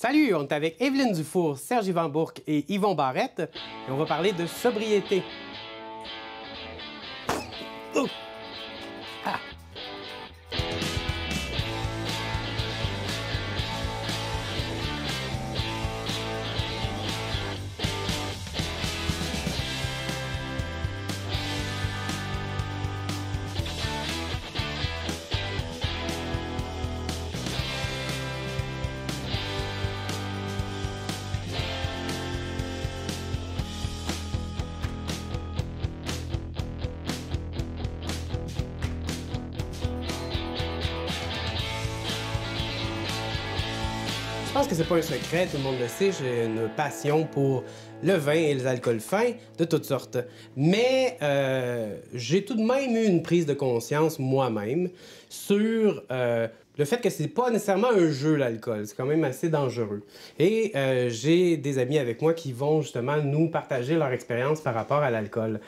Salut, on est avec Evelyne Dufour, Serge-Yvan Bourque et Yvon Barrette et on va parler de sobriété. Oh! Ah! Je pense que c'est pas un secret, tout le monde le sait, j'ai une passion pour le vin et les alcools fins de toutes sortes. Mais j'ai tout de même eu une prise de conscience moi-même sur le fait que c'est pas nécessairement un jeu, l'alcool. C'est quand même assez dangereux. Et j'ai des amis avec moi qui vont justement nous partager leur expérience par rapport à l'alcool.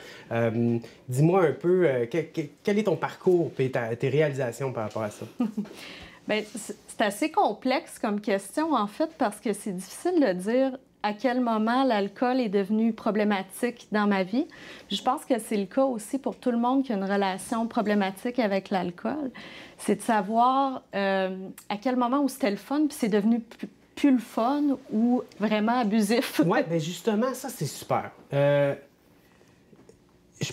Dis-moi un peu, quel est ton parcours et tes réalisations par rapport à ça? Bien, c'est assez complexe comme question, en fait, parce que c'est difficile de dire à quel moment l'alcool est devenu problématique dans ma vie. Puis je pense que c'est le cas aussi pour tout le monde qui a une relation problématique avec l'alcool. C'est de savoir à quel moment où c'était le fun, puis c'est devenu plus le fun ou vraiment abusif. Oui, bien justement, ça, c'est super. Je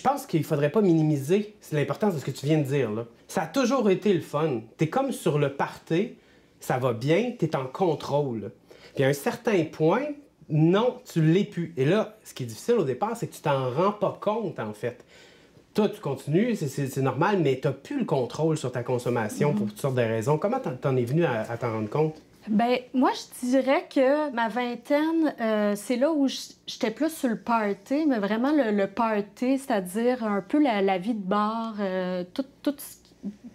pense qu'il faudrait pas minimiser l'importance de ce que tu viens de dire, là. Ça a toujours été le fun. T'es comme sur le party, ça va bien, t'es en contrôle. Puis à un certain point, non, tu l'es plus. Et là, ce qui est difficile au départ, c'est que tu t'en rends pas compte, en fait. Toi, tu continues, c'est normal, mais t'as plus le contrôle sur ta consommation pour toutes sortes de raisons. Comment t'en es venu à t'en rendre compte? Bien, moi, je dirais que ma vingtaine, c'est là où j'étais plus sur le party, mais vraiment le party, c'est-à-dire un peu la vie de bar, tout.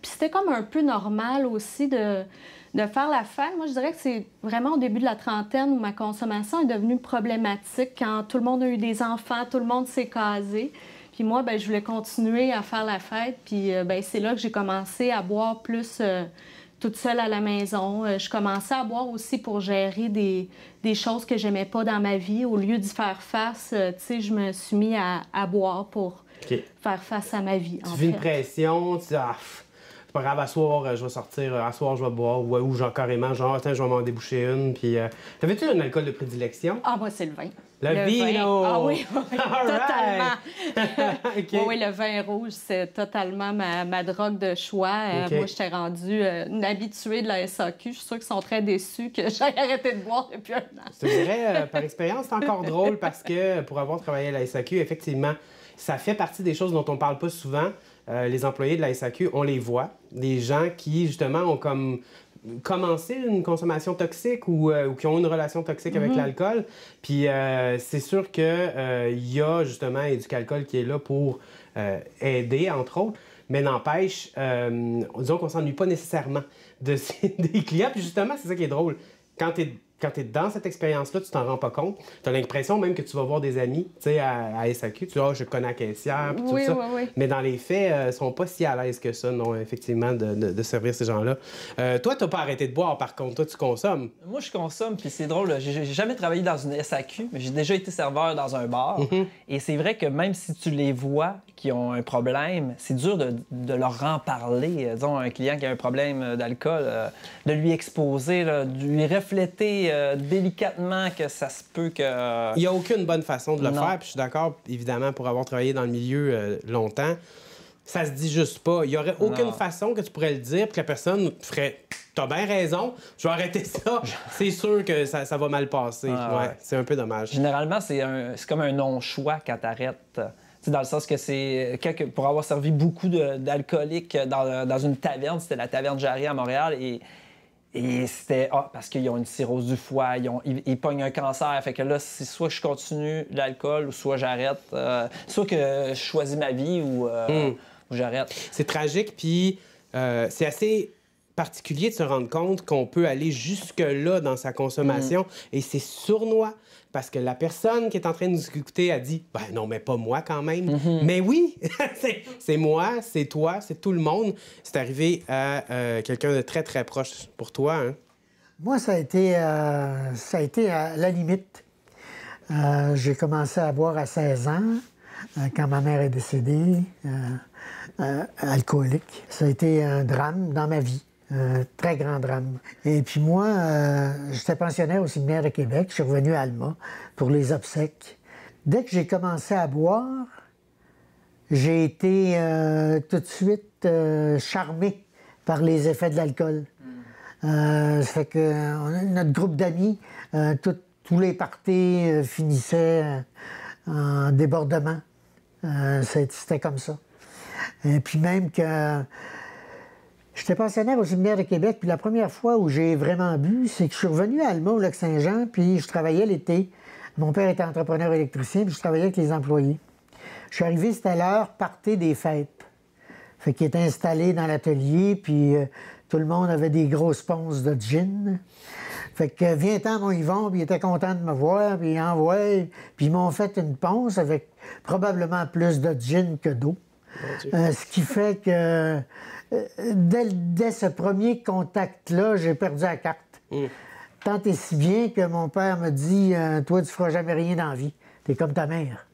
Puis c'était comme un peu normal aussi de faire la fête. Moi, je dirais que c'est vraiment au début de la trentaine où ma consommation est devenue problématique, quand tout le monde a eu des enfants, tout le monde s'est casé. Puis moi, bien, je voulais continuer à faire la fête. Puis bien, c'est là que j'ai commencé à boire plus toute seule à la maison. Je commençais à boire aussi pour gérer des choses que j'aimais pas dans ma vie. Au lieu d'y faire face, tu sais, je me suis mis à boire pour faire face à ma vie. Tu vis une pression, tu dis, ah, c'est pas grave, à soir, je vais sortir, à soir, je vais boire, ou genre carrément, genre, attends, je vais m'en déboucher une. Puis, t'avais-tu un alcool de prédilection? Ah, moi, c'est le vin. Le vino! Ah oui, oui, totalement. Okay. Oui, le vin rouge, c'est totalement ma drogue de choix. Okay. Moi, j'étais rendue une habituée de la SAQ. Je suis sûre qu'ils sont très déçus que j'ai arrêté de boire depuis un an. Je te dirais, par expérience, c'est encore drôle parce que pour avoir travaillé à la SAQ, effectivement, ça fait partie des choses dont on parle pas souvent. Les employés de la SAQ, on les voit. Des gens qui, justement, ont comme commencé une consommation toxique ou qui ont une relation toxique avec l'alcool. Puis c'est sûr qu'il y a, justement, Éducalcool qui est là pour aider, entre autres. Mais n'empêche, disons qu'on s'ennuie pas nécessairement des clients. Puis justement, c'est ça qui est drôle. Quand tu es dans cette expérience-là, tu t'en rends pas compte. Tu as l'impression même que tu vas voir des amis, tu sais, à SAQ. Tu dis, oh, je connais la caissière, puis tout ça. Oui. Mais dans les faits, ils sont pas si à l'aise que ça, non, effectivement, de servir ces gens-là. Toi, t'as pas arrêté de boire, par contre. Toi, tu consommes. Moi, je consomme, puis c'est drôle. J'ai jamais travaillé dans une SAQ, mais j'ai déjà été serveur dans un bar. Et c'est vrai que même si tu les vois qui ont un problème, c'est dur de leur en parler. Disons, un client qui a un problème d'alcool, de lui exposer, là, de lui refléter délicatement que ça se peut que... Il n'y a aucune bonne façon de le Non. faire, puis je suis d'accord, évidemment, pour avoir travaillé dans le milieu longtemps. Ça se dit juste pas. Il n'y aurait aucune façon que tu pourrais le dire, puis que la personne ferait « T'as bien raison, je vais arrêter ça. » C'est sûr que ça va mal passer. Ouais. C'est un peu dommage. Généralement, c'est comme un non-choix quand t'arrêtes. Dans le sens que c'est... Pour avoir servi beaucoup d'alcooliques dans une taverne, c'était la Taverne Jarry à Montréal, et c'était parce qu'ils ont une cirrhose du foie, ils pognent un cancer. Fait que là, c'est soit je continue l'alcool ou soit j'arrête. Soit que je choisis ma vie ou j'arrête. C'est tragique, puis c'est assez particulier de se rendre compte qu'on peut aller jusque-là dans sa consommation. Et c'est sournois, parce que la personne qui est en train de nous écouter a dit « Ben non, mais pas moi quand même. Mais oui, c'est moi, c'est toi, c'est tout le monde. C'est arrivé à quelqu'un de très, très proche pour toi. Hein? Moi, ça a été à la limite. J'ai commencé à boire à 16 ans, quand ma mère est décédée, alcoolique. Ça a été un drame dans ma vie, un très grand drame. Et puis moi, j'étais pensionnaire au séminaire de Québec. Je suis revenu à Alma pour les obsèques. Dès que j'ai commencé à boire, j'ai été tout de suite charmé par les effets de l'alcool. Ça fait que notre groupe d'amis, tous les parties finissaient en débordement. C'était comme ça. Et puis même que j'étais pensionnaire au séminaire de Québec, puis la première fois où j'ai vraiment bu, c'est que je suis revenu à Alma, au Lac-Saint-Jean, puis je travaillais l'été. Mon père était entrepreneur électricien, puis je travaillais avec les employés. Je suis arrivé, c'était l'heure party des fêtes. Fait qu'il était installé dans l'atelier, puis tout le monde avait des grosses ponces de gin. Fait que viens-t'en, mon Yvon, puis il était content de me voir, puis il envoie. Puis ils m'ont fait une ponce avec probablement plus de gin que d'eau. Ce qui fait que dès ce premier contact-là, j'ai perdu la carte. Tant et si bien que mon père me dit toi, tu feras jamais rien dans la vie. T'es comme ta mère.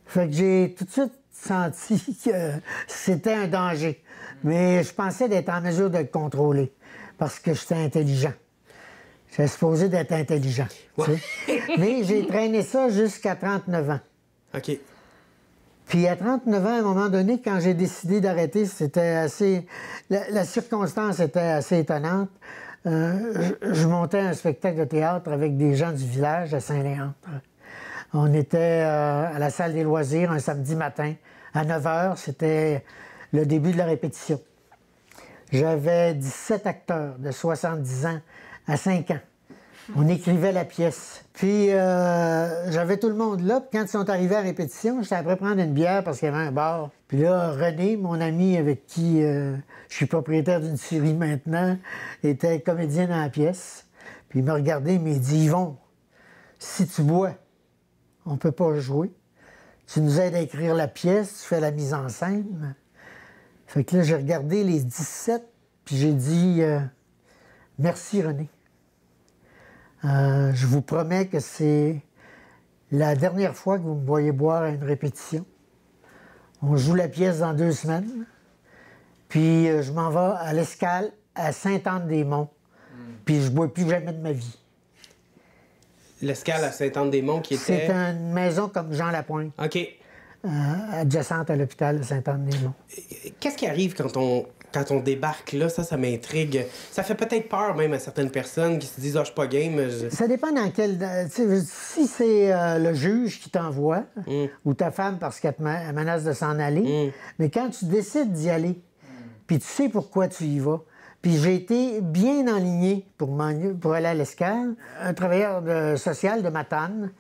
Fait que j'ai tout de suite senti que c'était un danger. Mais je pensais d'être en mesure de le contrôler parce que j'étais intelligent. J'étais supposé d'être intelligent. Ouais. Mais j'ai traîné ça jusqu'à 39 ans. OK. Puis à 39 ans, à un moment donné, quand j'ai décidé d'arrêter, c'était assez... La circonstance était assez étonnante. Je montais un spectacle de théâtre avec des gens du village à Saint-Léandre. On était à la salle des loisirs un samedi matin. À 9 h, c'était le début de la répétition. J'avais 17 acteurs de 70 ans à 5 ans. On écrivait la pièce. Puis j'avais tout le monde là. Puis quand ils sont arrivés à la répétition, j'étais après prendre une bière parce qu'il y avait un bar. Puis là, René, mon ami avec qui je suis propriétaire d'une série maintenant, était comédien dans la pièce. Puis il m'a regardé, il m'a dit « Yvon, si tu bois, on ne peut pas jouer. Tu nous aides à écrire la pièce, tu fais la mise en scène. » Fait que là, j'ai regardé les 17, puis j'ai dit merci René. Je vous promets que c'est la dernière fois que vous me voyez boire à une répétition. On joue la pièce dans 2 semaines. Puis je m'en vais à l'Escale, à Sainte-Anne-des-Monts. Puis je ne bois plus jamais de ma vie. L'Escale à Sainte-Anne-des-Monts qui était... C'est une maison comme Jean Lapointe. OK. Adjacente à l'hôpital de Sainte-Anne-des-Monts. Qu'est-ce qui arrive quand on débarque là? Ça m'intrigue. Ça fait peut-être peur même à certaines personnes qui se disent « Ah, je suis pas game. » Ça dépend dans quel... Si c'est le juge qui t'envoie, ou ta femme parce qu'elle menace de s'en aller, mais quand tu décides d'y aller, puis tu sais pourquoi tu y vas, puis j'ai été bien enligné pour aller à l'Escale. Un travailleur social de Matane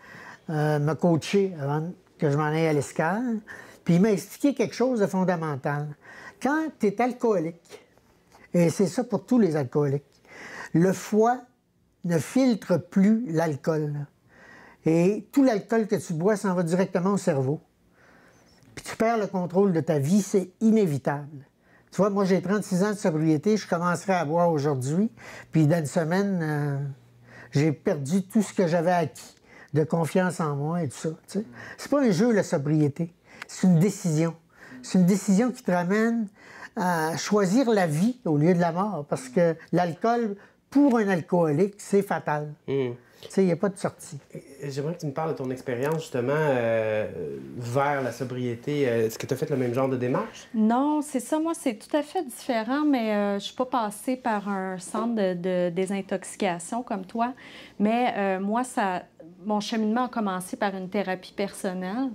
m'a coaché avant que je m'en aille à l'Escale. Puis il m'a expliqué quelque chose de fondamental. Quand tu es alcoolique, et c'est ça pour tous les alcooliques, le foie ne filtre plus l'alcool. Et tout l'alcool que tu bois s'en va directement au cerveau. Puis tu perds le contrôle de ta vie, c'est inévitable. Tu vois, moi, j'ai 36 ans de sobriété, je commencerai à boire aujourd'hui, puis dans une semaine, j'ai perdu tout ce que j'avais acquis de confiance en moi et tout ça. Tu sais. C'est pas un jeu, la sobriété. C'est une décision. C'est une décision qui te ramène à choisir la vie au lieu de la mort, parce que l'alcool, pour un alcoolique, c'est fatal. Tu sais, il n'y a pas de sortie. J'aimerais que tu me parles de ton expérience, justement, vers la sobriété. Est-ce que tu as fait le même genre de démarche? Non, c'est ça. Moi, c'est tout à fait différent, mais je ne suis pas passée par un centre de désintoxication comme toi. Mais moi, mon cheminement a commencé par une thérapie personnelle.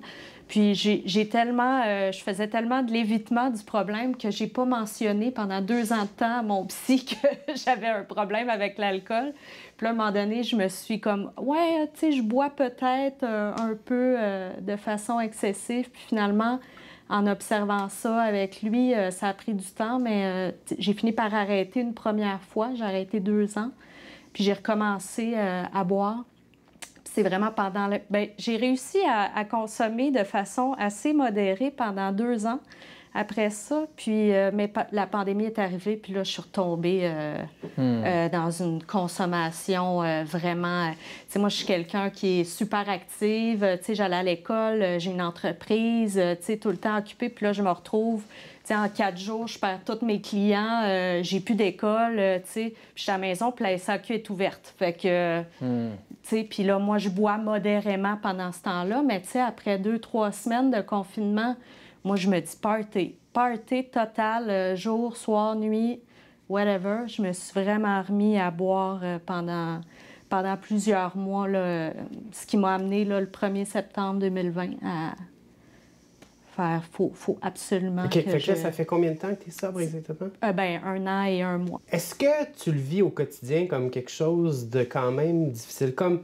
Puis je faisais tellement de l'évitement du problème que j'ai pas mentionné pendant 2 ans de temps à mon psy que j'avais un problème avec l'alcool. Puis là, à un moment donné, je me suis comme, ouais, tu sais, je bois peut-être un peu de façon excessive. Puis finalement, en observant ça avec lui, ça a pris du temps, mais j'ai fini par arrêter une première fois. J'ai arrêté 2 ans. Puis j'ai recommencé à boire. C'est vraiment pendant j'ai réussi à consommer de façon assez modérée pendant 2 ans après ça. Puis mais la pandémie est arrivée, puis là, je suis retombée dans une consommation vraiment... tu sais, moi, je suis quelqu'un qui est super active. Tu sais, j'allais à l'école, j'ai une entreprise, tu sais, tout le temps occupée. Puis là, je me retrouve... Tu sais, en 4 jours, je perds tous mes clients, j'ai plus d'école, tu sais. Puis je suis à la maison, puis la SAQ est ouverte. Fait que, tu sais, puis là, moi, je bois modérément pendant ce temps-là. Mais tu sais, après 2-3 semaines de confinement, moi, je me dis party. Party total, jour, soir, nuit, whatever. Je me suis vraiment remis à boire pendant plusieurs mois, là, ce qui m'a amené là, le 1er septembre 2020 à faire. Faut absolument OK, que fait que là, ça fait combien de temps que tu es sobre exactement? Ben, 1 an et 1 mois. Est-ce que tu le vis au quotidien comme quelque chose de quand même difficile? Comme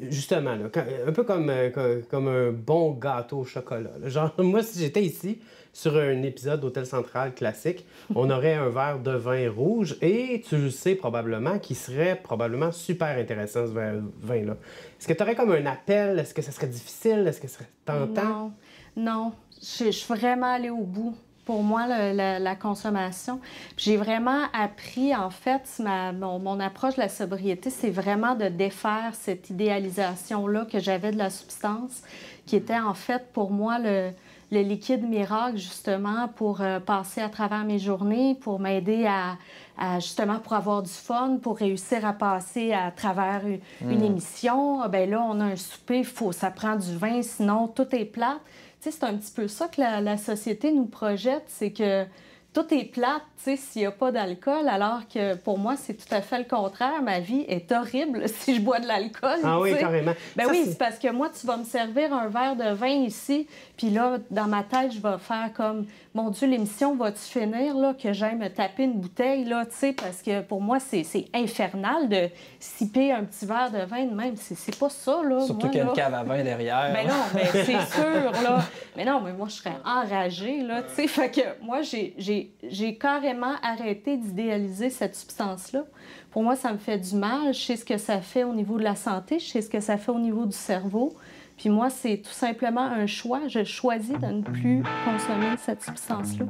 justement, là, un peu comme un bon gâteau au chocolat. Là. Genre, moi, si j'étais ici sur un épisode d'Hôtel Central classique, on aurait un verre de vin rouge et tu le sais probablement qu'il serait probablement super intéressant, ce vin-là. Est-ce que tu aurais comme un appel? Est-ce que ça serait difficile? Est-ce que ça serait tentant? Non. Je suis vraiment allée au bout. Pour moi, la consommation. J'ai vraiment appris, en fait, mon approche de la sobriété, c'est vraiment de défaire cette idéalisation-là que j'avais de la substance, qui était en fait pour moi le liquide miracle, justement, pour passer à travers mes journées, pour m'aider justement, pour avoir du fun, pour réussir à passer à travers une émission. Ben là, on a un souper, ça prend du vin, sinon tout est plat. Tu sais, c'est un petit peu ça que la société nous projette, c'est que tout est plate, tu sais, s'il n'y a pas d'alcool, alors que pour moi, c'est tout à fait le contraire. Ma vie est horrible si je bois de l'alcool. Ah oui, carrément. Ben oui, c'est parce que moi, tu vas me servir un verre de vin ici, puis là, dans ma tête, je vais faire comme, mon Dieu, l'émission va-tu finir, là, que j'aille me taper une bouteille, là, tu sais, parce que pour moi, c'est infernal de siper un petit verre de vin de même. C'est pas ça, là. Surtout qu'il y a une cave à vin derrière. Ben non, ben c'est sûr, là. Mais non, mais moi, je serais enragée, là, tu sais. Fait que moi, j'ai carrément arrêté d'idéaliser cette substance-là. Pour moi, ça me fait du mal. Je sais ce que ça fait au niveau de la santé, je sais ce que ça fait au niveau du cerveau. Puis moi, c'est tout simplement un choix. Je choisis de ne plus consommer cette substance-là.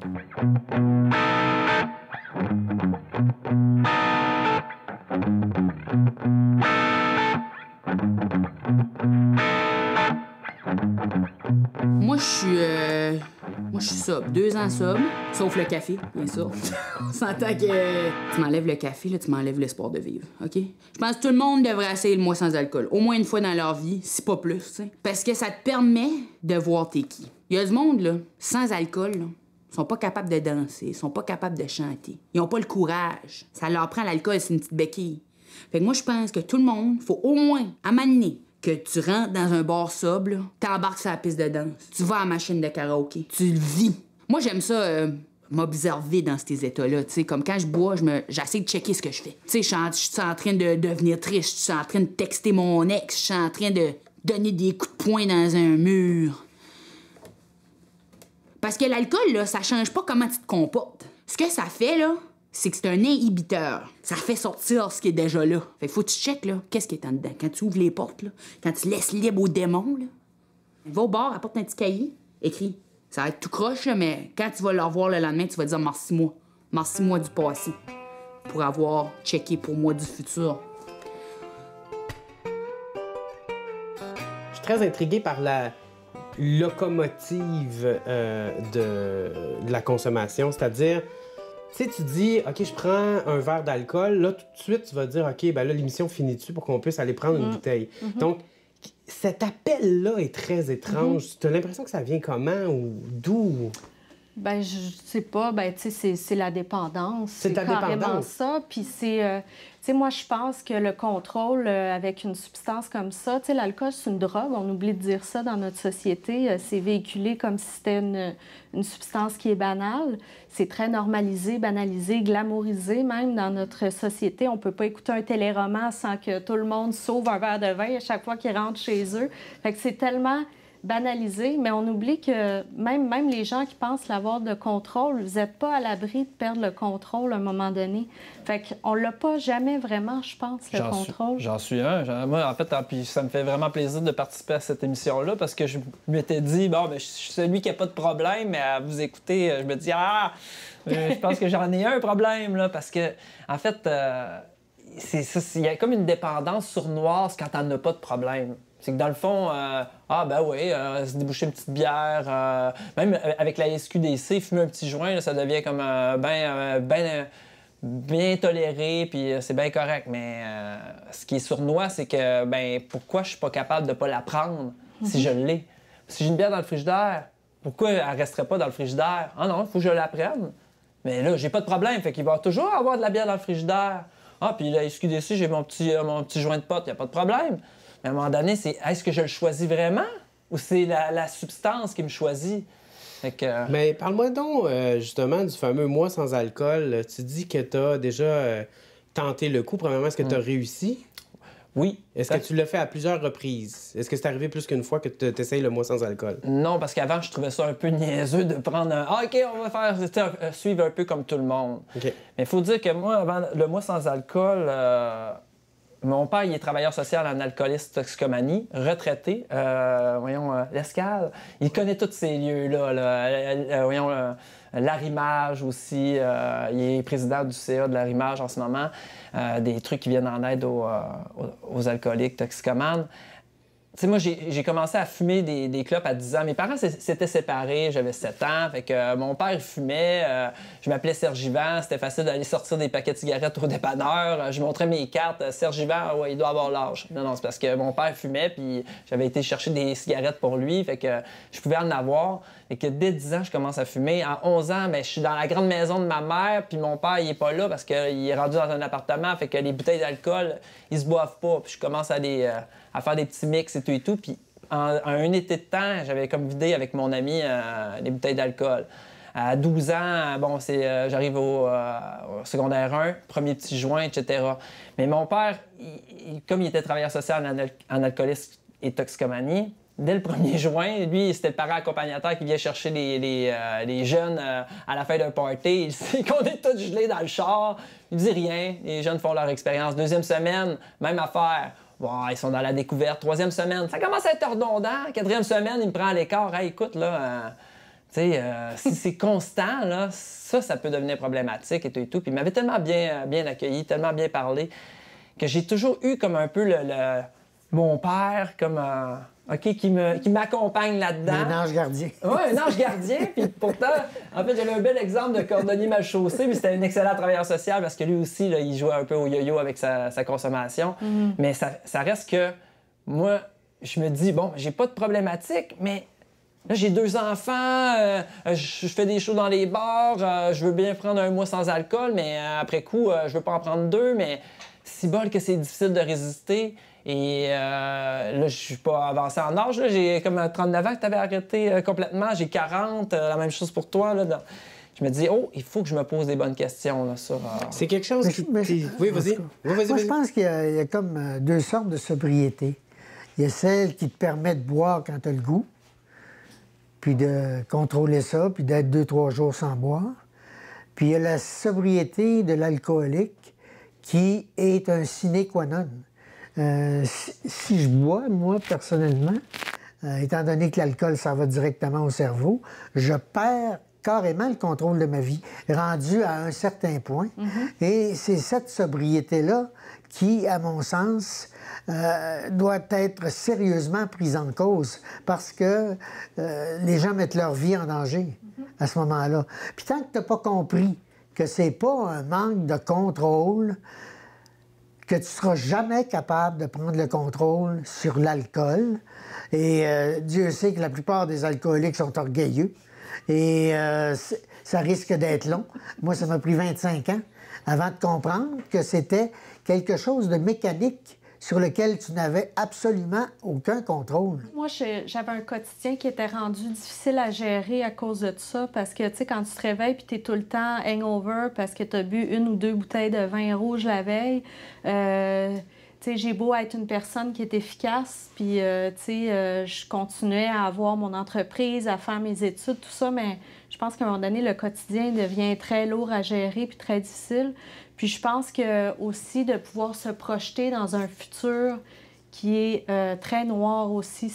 Moi, je suis sobre. 2 ans sobre, sauf le café, bien sûr. On s'entend que tu m'enlèves le café, là, tu m'enlèves l'espoir de vivre, OK? Je pense que tout le monde devrait essayer le mois sans alcool, au moins une fois dans leur vie, si pas plus, tu sais. Parce que ça te permet de voir t'es qui. Il y a du monde, là, sans alcool, là, ils sont pas capables de danser, ils sont pas capables de chanter. Ils ont pas le courage. Ça leur prend l'alcool, c'est une petite béquille. Fait que moi, je pense que tout le monde, faut au moins, à m'amener, que tu rentres dans un bar sobre, t'embarques sur la piste de danse, tu vas à la machine de karaoké, tu le vis. Moi, j'aime ça m'observer dans ces états-là, tu sais, comme quand je bois, j'essaie de checker ce que je fais. Tu sais, je suis en train de devenir triste, je suis en train de texter mon ex, je suis en train de donner des coups de poing dans un mur. Parce que l'alcool, là, ça change pas comment tu te comportes. Ce que ça fait, là, c'est que c'est un inhibiteur. Ça fait sortir ce qui est déjà là. Fait que faut que tu checkes, là, qu'est-ce qui est en dedans. Quand tu ouvres les portes, là, quand tu laisses libre aux démons, là, va au bar, apporte un petit cahier, écris. Ça va être tout croche, là, mais quand tu vas le revoir le lendemain, tu vas dire merci-moi. Merci-moi du passé. Pour avoir checké pour moi du futur. Je suis très intrigué par la locomotive de la consommation, c'est-à-dire, tu sais, tu dis, OK, je prends un verre d'alcool, là, tout de suite, tu vas dire, OK, ben là, l'émission finit-tu pour qu'on puisse aller prendre une bouteille. Donc, cet appel-là est très étrange. Tu as l'impression que ça vient comment ou d'où? Ben je sais pas. Ben tu sais, c'est la dépendance. C'est ta carrément dépendance. ça. Puis c'est... tu sais, moi, je pense que le contrôle avec une substance comme ça... Tu sais, l'alcool, c'est une drogue. On oublie de dire ça dans notre société. C'est véhiculé comme si c'était une substance qui est banale. C'est très normalisé, banalisé, glamourisé même dans notre société. On peut pas écouter un téléroman sans que tout le monde sauve un verre de vin à chaque fois qu'ils rentrent chez eux. Fait que c'est tellement banalisé, mais on oublie que même les gens qui pensent l'avoir de contrôle, vous n'êtes pas à l'abri de perdre le contrôle à un moment donné. Fait qu'on l'a pas jamais vraiment, je pense, le contrôle. J'en suis un. Moi, en fait, puis ça me fait vraiment plaisir de participer à cette émission-là parce que je m'étais dit, bon, ben, je suis celui qui n'a pas de problème, mais à vous écouter, je me dis, je pense que j'en ai un problème, là, parce que, en fait, il y a comme une dépendance sournoise quand t'en as pas de problème. C'est que dans le fond, se déboucher une petite bière, même avec la SQDC, fumer un petit joint, là, ça devient comme bien toléré, puis c'est bien correct. Mais ce qui est sournois, c'est que, pourquoi je suis pas capable de pas la prendre si je l'ai? Si j'ai une bière dans le frigidaire, pourquoi elle resterait pas dans le frigidaire? Ah non, il faut que je la prenne. Mais là, j'ai pas de problème, fait qu'il va toujours avoir de la bière dans le frigidaire. Ah, puis la SQDC, j'ai mon petit joint de pote, il n'y a pas de problème. Mais à un moment donné, c'est est-ce que je le choisis vraiment ou c'est la substance qui me choisit? Fait que... Mais parle-moi donc justement du fameux mois sans alcool. Tu dis que tu as déjà tenté le coup. Premièrement, est-ce que tu as réussi? Oui. Est-ce que tu l'as fait à plusieurs reprises? Est-ce que c'est arrivé plus qu'une fois que tu essayes le mois sans alcool? Non, parce qu'avant, je trouvais ça un peu niaiseux de prendre un... Ah, OK, on va faire suivre un peu comme tout le monde. Okay. Mais il faut dire que moi, avant le mois sans alcool... Mon père, il est travailleur social en alcoolisme toxicomanie, retraité. L'Escale. Il connaît tous ces lieux-là. L'Arrimage aussi. Il est président du CA de l'Arrimage en ce moment. Des trucs qui viennent en aide aux alcooliques toxicomanes. Tu sais, moi, j'ai commencé à fumer des clopes à 10 ans. Mes parents s'étaient séparés, j'avais 7 ans. Fait que mon père, il fumait. Je m'appelais Sergivant. C'était facile d'aller sortir des paquets de cigarettes au dépanneur. Je montrais mes cartes. Sergivant, ouais, il doit avoir l'âge. Non, c'est parce que mon père fumait, puis j'avais été chercher des cigarettes pour lui. Fait que je pouvais en avoir. Et que dès 10 ans, je commence à fumer. À 11 ans, je suis dans la grande maison de ma mère, puis mon père, il est pas là parce qu'il est rendu dans un appartement. Fait que les bouteilles d'alcool, ils se boivent pas. Puis je commence à faire des petits mix et tout. Puis en un été de temps, j'avais comme vidé avec mon ami les bouteilles d'alcool. À 12 ans, j'arrive au secondaire 1, premier petit joint, etc. Mais mon père, comme il était travailleur social en alcoolisme et toxicomanie, dès le premier juin, lui, c'était le parent accompagnateur qui vient chercher les jeunes à la fin d'un party. Il sait qu'on est tous gelés dans le char. Il dit rien. Les jeunes font leur expérience. Deuxième semaine, même affaire. Bon, ils sont dans la découverte. Troisième semaine, ça commence à être redondant. Quatrième semaine, il me prend à l'écart. Hey, écoute, là, si c'est constant, là, ça peut devenir problématique et tout. Puis il m'avait tellement bien accueilli, tellement bien parlé, que j'ai toujours eu comme un peu mon père, comme... qui m'accompagne là-dedans. Un ange gardien. Oui, un ange gardien. Puis pourtant, en fait, j'avais un bel exemple de cordonnier mal chaussé, mais c'était un excellent travailleur social parce que lui aussi, là, il jouait un peu au yo-yo avec sa consommation. Mm-hmm. Mais ça reste que moi, je me dis, bon, j'ai pas de problématique, mais là, j'ai 2 enfants, je fais des shows dans les bars, je veux bien prendre un mois sans alcool, mais après coup, je veux pas en prendre 2, mais si bol que c'est difficile de résister. Et là, je suis pas avancé en âge. J'ai comme 39 ans que tu avais arrêté complètement. J'ai 40, la même chose pour toi. Là. Je me dis, il faut que je me pose des bonnes questions là, sur... C'est quelque chose Oui, vas-y. Moi, je pense qu'il y a comme 2 sortes de sobriété. Il y a celle qui te permet de boire quand tu as le goût, puis de contrôler ça, puis d'être 2-3 jours sans boire. Puis il y a la sobriété de l'alcoolique qui est un sine qua non. Si je bois, moi, personnellement, étant donné que l'alcool, ça va directement au cerveau, je perds carrément le contrôle de ma vie, rendu à un certain point. Mm-hmm. Et c'est cette sobriété-là qui, à mon sens, doit être sérieusement prise en cause parce que les gens mettent leur vie en danger à ce moment-là. Puis tant que tu n'as pas compris que c'est pas un manque de contrôle, que tu ne seras jamais capable de prendre le contrôle sur l'alcool. Et Dieu sait que la plupart des alcooliques sont orgueilleux. Et ça risque d'être long. Moi, ça m'a pris 25 ans avant de comprendre que c'était quelque chose de mécanique sur lequel tu n'avais absolument aucun contrôle. Moi, j'avais un quotidien qui était rendu difficile à gérer à cause de ça, parce que, tu sais, quand tu te réveilles puis tu es tout le temps hangover parce que tu as bu 1 ou 2 bouteilles de vin rouge la veille, tu sais, j'ai beau être une personne qui est efficace, puis, tu sais, je continuais à avoir mon entreprise, à faire mes études, tout ça, mais je pense qu'à un moment donné, le quotidien devient très lourd à gérer puis très difficile. Puis je pense que aussi de pouvoir se projeter dans un futur qui est très noir aussi. Tu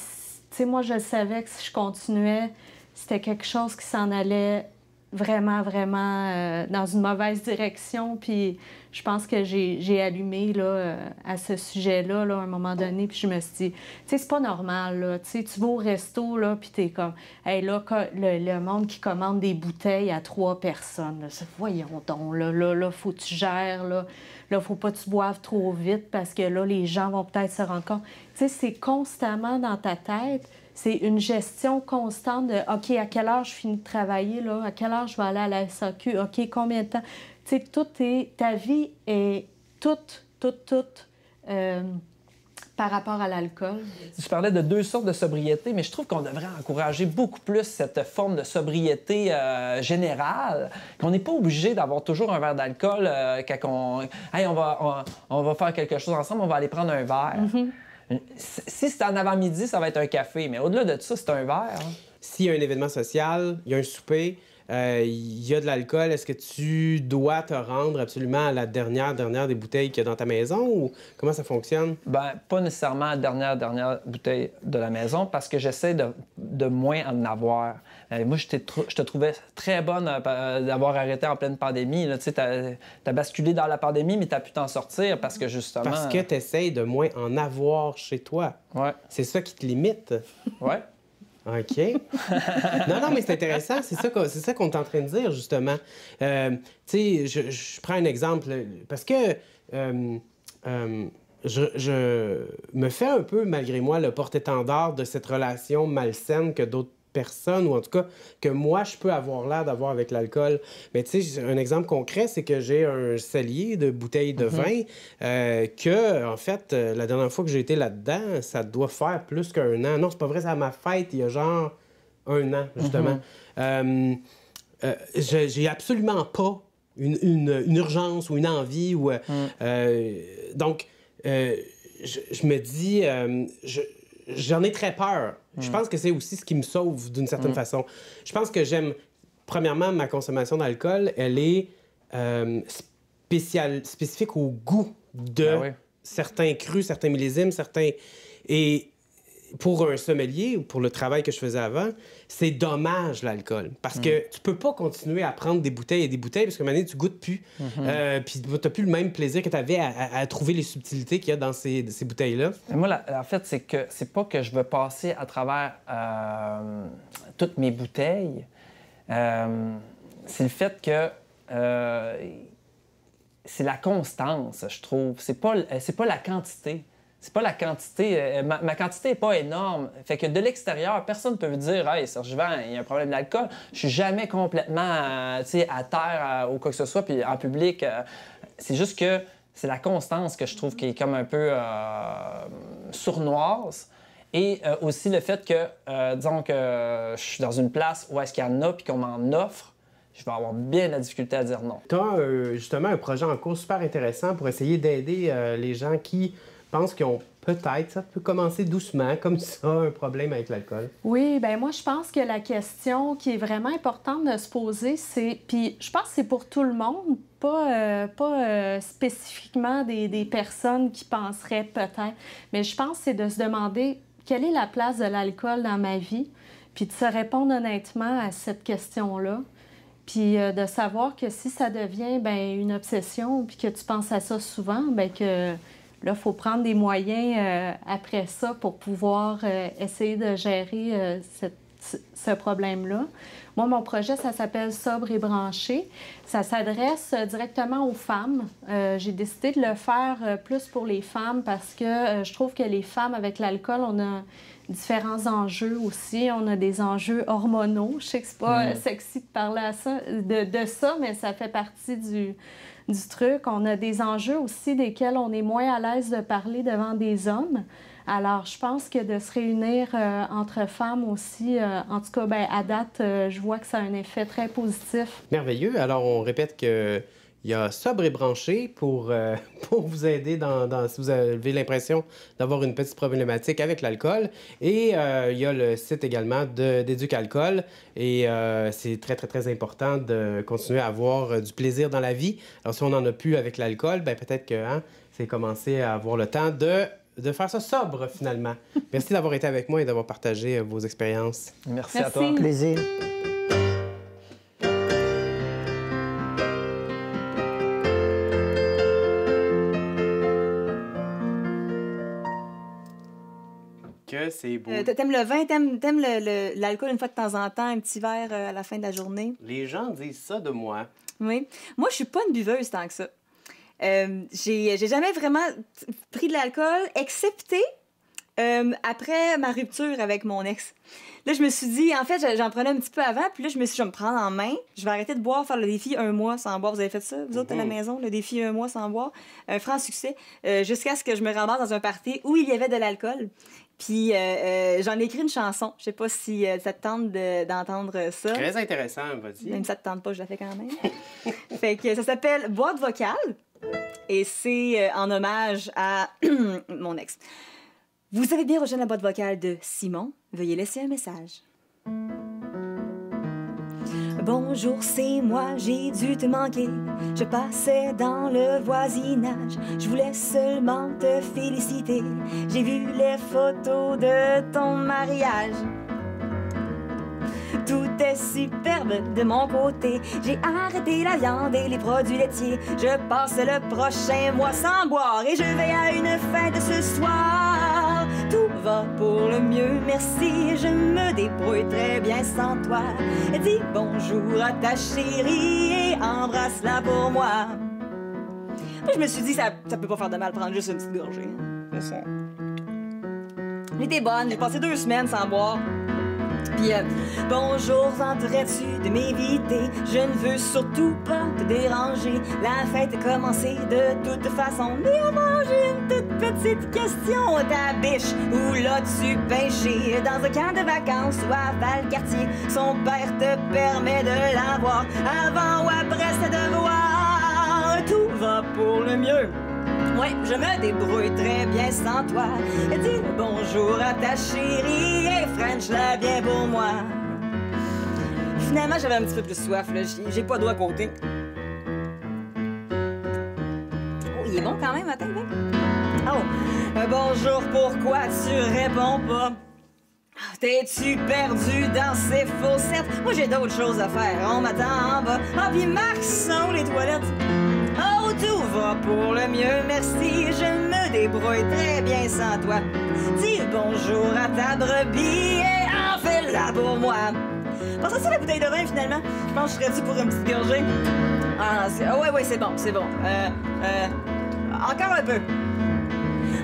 sais, moi, je savais que si je continuais, c'était quelque chose qui s'en allait vraiment, vraiment dans une mauvaise direction. Puis je pense que j'ai allumé là, à ce sujet-là là, à un moment donné. Puis je me suis dit, tu sais, c'est pas normal. Là. Tu sais, tu vas au resto, là, puis t'es comme, hey, là, le monde qui commande des bouteilles à 3 personnes. Là, voyons donc, là, faut que tu gères. Là, faut pas que tu boives trop vite parce que là, les gens vont peut-être se rendre compte. Tu sais, c'est constamment dans ta tête. C'est une gestion constante de OK, à quelle heure je finis de travailler, là? À quelle heure je vais aller à la SAQ? OK, combien de temps? Tu sais, ta vie est toute par rapport à l'alcool. Tu parlais de 2 sortes de sobriété, mais je trouve qu'on devrait encourager beaucoup plus cette forme de sobriété générale, qu'on n'est pas obligé d'avoir toujours un verre d'alcool quand hey, on va faire quelque chose ensemble, on va aller prendre un verre. Mm-hmm. Si c'est en avant-midi, ça va être un café, mais au-delà de ça, c'est un verre. Hein. S'il y a un événement social, il y a un souper, il y a de l'alcool, est-ce que tu dois te rendre absolument à la dernière des bouteilles qu'il y a dans ta maison ou comment ça fonctionne? Ben, pas nécessairement à la dernière bouteille de la maison parce que j'essaie de moins en avoir. Moi, je te trouvais très bonne d'avoir arrêté en pleine pandémie. Tu sais, t'as basculé dans la pandémie, mais t'as pu t'en sortir parce que justement... Parce que t'essayes de moins en avoir chez toi. Ouais. C'est ça qui te limite. Ouais. OK. non, mais c'est intéressant. C'est ça qu'on est en train de dire, justement. Tu sais, je prends un exemple. Parce que je me fais un peu, malgré moi, le porte-étendard de cette relation malsaine que d'autres personnes, ou en tout cas que moi, je peux avoir l'air d'avoir avec l'alcool. Mais tu sais, un exemple concret, c'est que j'ai un cellier de bouteilles de vin que, en fait, la dernière fois que j'ai été là-dedans, ça doit faire plus qu'1 an. Non, c'est pas vrai, c'est à ma fête, il y a genre 1 an, justement. J'ai absolument pas une urgence ou une envie. Ou, donc, je me dis... J'en ai très peur. Je pense que c'est aussi ce qui me sauve d'une certaine façon. Je pense que j'aime... Premièrement, ma consommation d'alcool, elle est spécifique au goût de certains crus, certains millésimes, certains... Et pour un sommelier ou pour le travail que je faisais avant, c'est dommage l'alcool. Parce que tu peux pas continuer à prendre des bouteilles et des bouteilles parce que maintenant, tu goûtes plus. Puis tu n'as plus le même plaisir que tu avais à trouver les subtilités qu'il y a dans ces bouteilles-là. Moi, en fait, c'est pas que je veux passer à travers toutes mes bouteilles. C'est le fait que c'est la constance, je trouve. C'est pas la quantité. C'est pas la quantité. Ma quantité n'est pas énorme. Fait que de l'extérieur, personne ne peut me dire « Hey, Serge-Yvan, il y a un problème d'alcool. » Je suis jamais complètement à terre ou quoi que ce soit, puis en public. C'est juste que c'est la constance que je trouve qui est comme un peu sournoise. Et aussi le fait que, disons que je suis dans une place où est-ce qu'il y en a puis qu'on m'en offre, je vais avoir bien la difficulté à dire non. Tu as justement un projet en cours super intéressant pour essayer d'aider les gens qui pensent qu'ils ont peut-être, ça peut commencer doucement, comme ça, un problème avec l'alcool. Oui, bien moi, je pense que la question qui est vraiment importante de se poser, c'est... Puis je pense que c'est pour tout le monde, pas spécifiquement des personnes qui penseraient peut-être, mais je pense que c'est de se demander quelle est la place de l'alcool dans ma vie, puis de se répondre honnêtement à cette question-là. Puis de savoir que si ça devient une obsession, puis que tu penses à ça souvent, bien que... Là, il faut prendre des moyens après ça pour pouvoir essayer de gérer ce problème-là. Moi, mon projet, ça s'appelle Sobre et branché. Ça s'adresse directement aux femmes. J'ai décidé de le faire plus pour les femmes parce que je trouve que les femmes, avec l'alcool, on a différents enjeux aussi. On a des enjeux hormonaux. Je sais que c'est pas sexy de parler de ça, mais ça fait partie du truc. On a des enjeux aussi desquels on est moins à l'aise de parler devant des hommes. Alors, je pense que de se réunir entre femmes aussi, en tout cas, à date, je vois que ça a un effet très positif. Merveilleux. Alors, on répète qu'il Il y a Sobre et Branché pour vous aider si vous avez l'impression d'avoir une petite problématique avec l'alcool. Et il y a le site également d'Éduc-Alcool. Et c'est très, très, très important de continuer à avoir du plaisir dans la vie. Alors, si on n'en a plus avec l'alcool, ben peut-être que c'est commencer à avoir le temps de faire ça sobre, finalement. Merci d'avoir été avec moi et d'avoir partagé vos expériences. Merci à toi. Plaisir. Que c'est beau. T'aimes le vin, t'aimes l'alcool une fois de temps en temps, un petit verre à la fin de la journée? Les gens disent ça de moi. Oui. Moi, je suis pas une buveuse tant que ça. J'ai jamais vraiment pris de l'alcool, excepté après ma rupture avec mon ex. Là, je me suis dit, en fait, j'en prenais un petit peu avant, puis là, je me suis dit, je vais me prendre en main, je vais arrêter de boire, faire le défi 1 mois sans boire. Vous avez fait ça, vous autres, à la maison, le défi 1 mois sans boire? Un franc succès, jusqu'à ce que je me ramasse dans un party où il y avait de l'alcool. Puis j'en ai écrit une chanson. Je sais pas si ça te tente d'entendre ça. Très intéressant, vas-y. Même si ça te tente pas, je la fais quand même. Fait que ça s'appelle Boîte vocale. Et c'est en hommage à mon ex. Vous avez bien rejoint la boîte vocale de Simon. Veuillez laisser un message. Bonjour, c'est moi, j'ai dû te manquer. Je passais dans le voisinage. Je voulais seulement te féliciter. J'ai vu les photos de ton mariage. Tout est superbe de mon côté. J'ai arrêté la viande et les produits laitiers. Je passe le prochain mois sans boire et je vais à une fête ce soir. Tout va pour le mieux, merci. Je me débrouille très bien sans toi. Dis bonjour à ta chérie et embrasse-la pour moi. Puis je me suis dit, ça peut pas faire de mal prendre juste une petite gorgée. C'est ça. J'étais bonne, j'ai passé 2 semaines sans boire. Puis, bonjour, tenterais-tu de m'éviter? Je ne veux surtout pas te déranger. La fête a commencé de toute façon. Mais avant, j'ai une toute petite question. Ta biche, où l'as-tu pêché? Dans un camp de vacances ou à Valcartier? Son père te permet de l'avoir avant ou après ses devoirs. Tout va pour le mieux. Ouais, je me débrouille très bien sans toi. Dis bonjour à ta chérie et French-la bien pour moi. Finalement, j'avais un petit peu plus soif, là. J'ai pas d'eau à côté. Oh, il est bon quand même, attends, là. Oh, bonjour, pourquoi tu réponds pas? T'es-tu perdu dans ces fossettes? Moi, j'ai d'autres choses à faire, on m'attend en bas. Ah, puis Max, sont les toilettes? Oh, tout va pour le mieux, merci. Je me débrouille très bien sans toi. Dis bonjour à ta brebis et en fais-la pour moi. Pense à ça, la bouteille de vin, finalement. Je pense que je serais dû pour une petite gorgée. Ah, ouais, c'est bon, c'est bon. Encore un peu.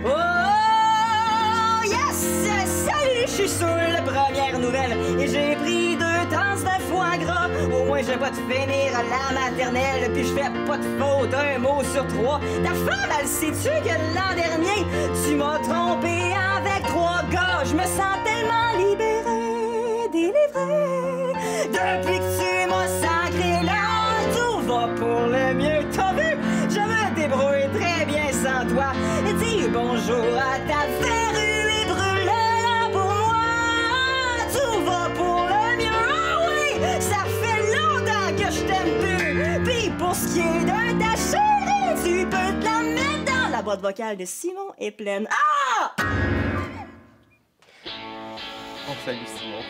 Oh, yes! Salut, je suis sur la première nouvelle. Et j'ai pris 2 tasses de foie gras. Au moins, je vais pas te finir à la maternelle. Puis je fais pas de faute, 1 mot sur 3. Ta femme, elle sait-tu que l'an dernier, tu m'as trompé avec 3 gars? Je me sens tellement libérée, délivrée. Depuis que tu m'as sacré là, tout va pour le mieux. T'as vu? Je me débrouille très bien sans toi. Dis bonjour à ta verrue et brûle-la pour moi. Tout va pour le mieux. Ah oui, ça fait longtemps que je t'aime plus. Puis pour ce qui est de ta chérie, tu peux te la mettre dans la boîte vocale de Simon est pleine. Ah! On salue Simon.